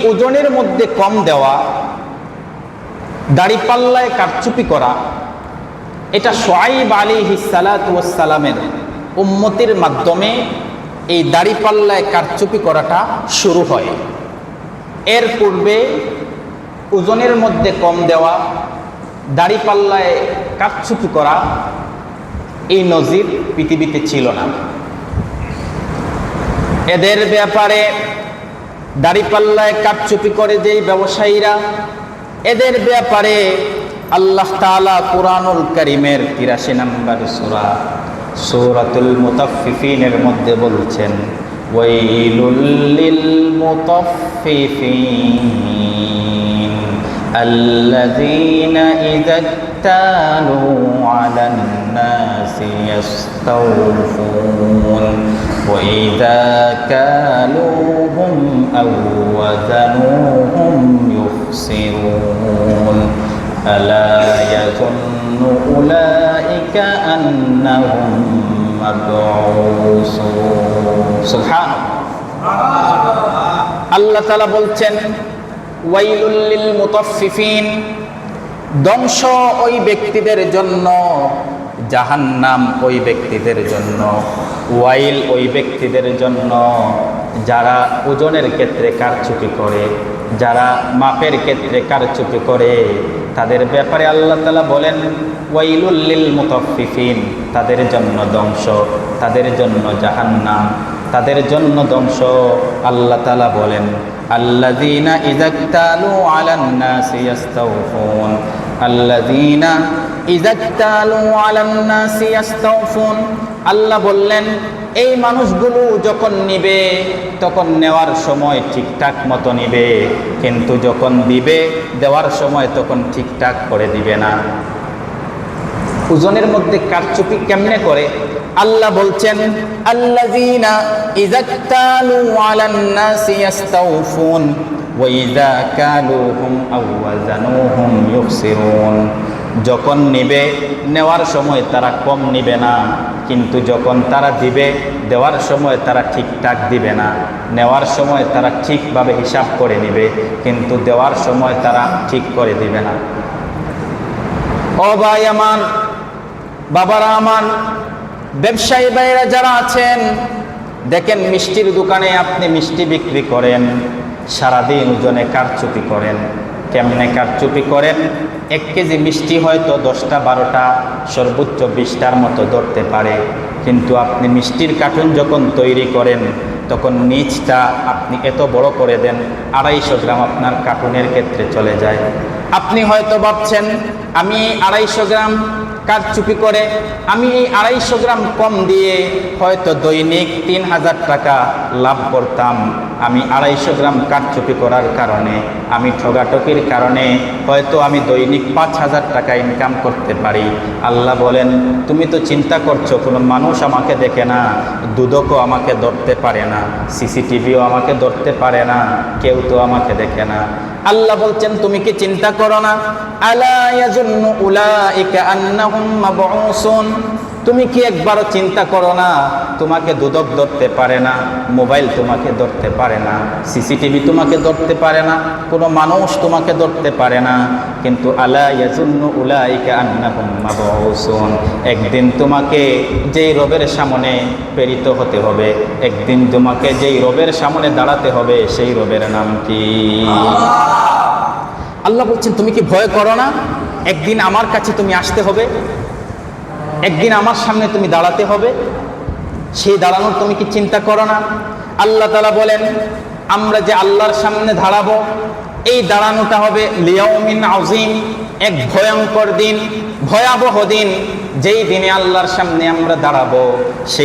ওজনের মধ্যে কম দেওয়া, দাড়িপাল্লায় কারচুপি করা, এটা শুআয়ব আলাইহিস সালাতু ওয়াস সালামের উম্মতের মাধ্যমে এই দাড়িপাল্লায় কারচুপি করাটা শুরু হয়। এর পূর্বে ওজনের মধ্যে কম দেওয়া, দাড়িপাল্লায় কারচুপি করা এই নজির পৃথিবীতে ছিল না। এদের ব্যাপারে দাড়িপাল্লায় কারচুপি করে যেই ব্যবসায়ীরা, এদের ব্যাপারে আল্লাহ তাআলা কুরআনুল কারীমের ৮৩ নম্বর সূরা সূরাতুল মুতাফফিফিনের মধ্যে বলছেন, ওয়াইলুল লিল মুতাফফিফিন আল্লাযীনা ইযা ইক্তালু আলান নাসি ইস্তাওফুন ওয়া ইযা কালুহুম আও ওয়াজানুহুম ইউখসিরুন আলা ইয়াযুন্নু উলাইকা আন্নাহুম মাবউসুন। সুবহানাল্লাহ। আল্লাহ তাআলা বলছেন, ওয়াইলুল লিল মুতাফফিফিন, ধ্বংস ওই ব্যক্তিদের জন্য, জাহান্নাম ওই ব্যক্তিদের জন্য, ওয়াইল ওই ব্যক্তিদের জন্য যারা ওজনের ক্ষেত্রে কারচুপি করে, যারা মাপের ক্ষেত্রে কারচুপি করে, তাদের ব্যাপারে আল্লাহ তাআলা বলেন ওয়াইলুল লিল মুতাফফিফিন, তাদের জন্য ধ্বংস, তাদের জন্য জাহান্নাম, তাদের জন্য ধ্বংস। আল্লাহ তাআলা বলেন আল্লাযীনা ইযা ইক্তালু আলান নাসি ইস্তাওফুন, আল্লাযীনা ইযা ইক্তালু আলান নাসি ইস্তাওফুন। আল্লাহ বললেন এই মানুষগুলো যখন নিবে তখন নেওয়ার সময় ঠিকঠাক মতো নিবে, কিন্তু যখন দিবে দেওয়ার সময় তখন ঠিকঠাক করে দিবে না। ওজনের মধ্যে কারচুপি কেমনে করে? আল্লাহ বলছেন আল্লাযীনা ইযা ইক্তালু আলান নাসি ইস্তাওফুন ওয়া ইযা কালুহুম আও ওয়াজানুহুম ইউখসিরুন। যখন নিবে নেওয়ার সময় তারা কম নিবে না, কিন্তু যখন তারা দিবে দেওয়ার সময় তারা ঠিকঠাক দিবে না। নেওয়ার সময় তারা ঠিকভাবে হিসাব করে নিবে, কিন্তু দেওয়ার সময় তারা ঠিক করে দিবে না। ও ভাই আমার, বাবারা আমার, ব্যবসায়ী ভাইরা যারা আছেন, দেখেন মিষ্টির দোকানে আপনি মিষ্টি বিক্রি করেন, সারাদিন ওজনে কারচুপি করেন। কেমনে কারচুপি করেন? 1 কেজি মিষ্টি হয়তো 10টা 12টা সর্বোচ্চ 20টার মতো ধরতে পারে, কিন্তু আপনি মিষ্টির কার্টুন যখন তৈরি করেন তখন নিচটা আপনি এত বড় করে দেন, 250 গ্রাম আপনার কার্টুনের ক্ষেত্রে চলে যায়। আপনি হয়তো ভাবছেন আমি 250 গ্রাম কারচুপি করে আমি এই 250 গ্রাম কম দিয়ে হয়তো দৈনিক 3000 টাকা লাভ করতাম। আমি 250 গ্রাম কারচুপি করার কারণে, আমি ঠগাঠকির কারণে হয়তো আমি দৈনিক 5000 টাকা ইনকাম করতে পারি। আল্লাহ বলেন তুমি তো চিন্তা করছো কোনো মানুষ আমাকে দেখে না, দুদকও আমাকে ধরতে পারে না, সিসিটিভিও আমাকে ধরতে পারে না, কেউ তো আমাকে দেখে না। আল্লাহ বলছেন তুমি কি চিন্তা করো না? আলা ইয়াজুন্নু উলাইকা আন্নাহুম মাবউসুন। তুমি কি একবারও চিন্তা করো না তোমাকে দুদক ধরতে পারে না, মোবাইল তোমাকে ধরতে পারে না, সিসিটিভি তোমাকে ধরতে পারে না, কোনো মানুষ তোমাকে ধরতে পারে না, কিন্তু আলা ইয়াজুন্নু উলাইকা আন্নাহুম মাবউসুন। একদিন তোমাকে যেই রবের সামনে প্রেরিত হতে হবে, একদিন তোমাকে যেই রবের সামনে দাঁড়াতে হবে, সেই রবের নাম কি? আল্লাহ বলছেন তুমি কি ভয় করো না? একদিন আমার কাছে তুমি আসতে হবে, একদিন আমার সামনে তুমি দাঁড়াতে হবে, সেই দাঁড়ানোর তুমি কি চিন্তা করো না? আল্লাহ তাআলা বলেন আমরা যে আল্লাহর সামনে দাঁড়াবো, এই দাঁড়ানোটা হবে লিয়াউমিন আযীম, এক ভয়ঙ্কর দিন, ভয়াবহ দিন, যেই দিনে আল্লাহর সামনে আমরা দাঁড়াবো।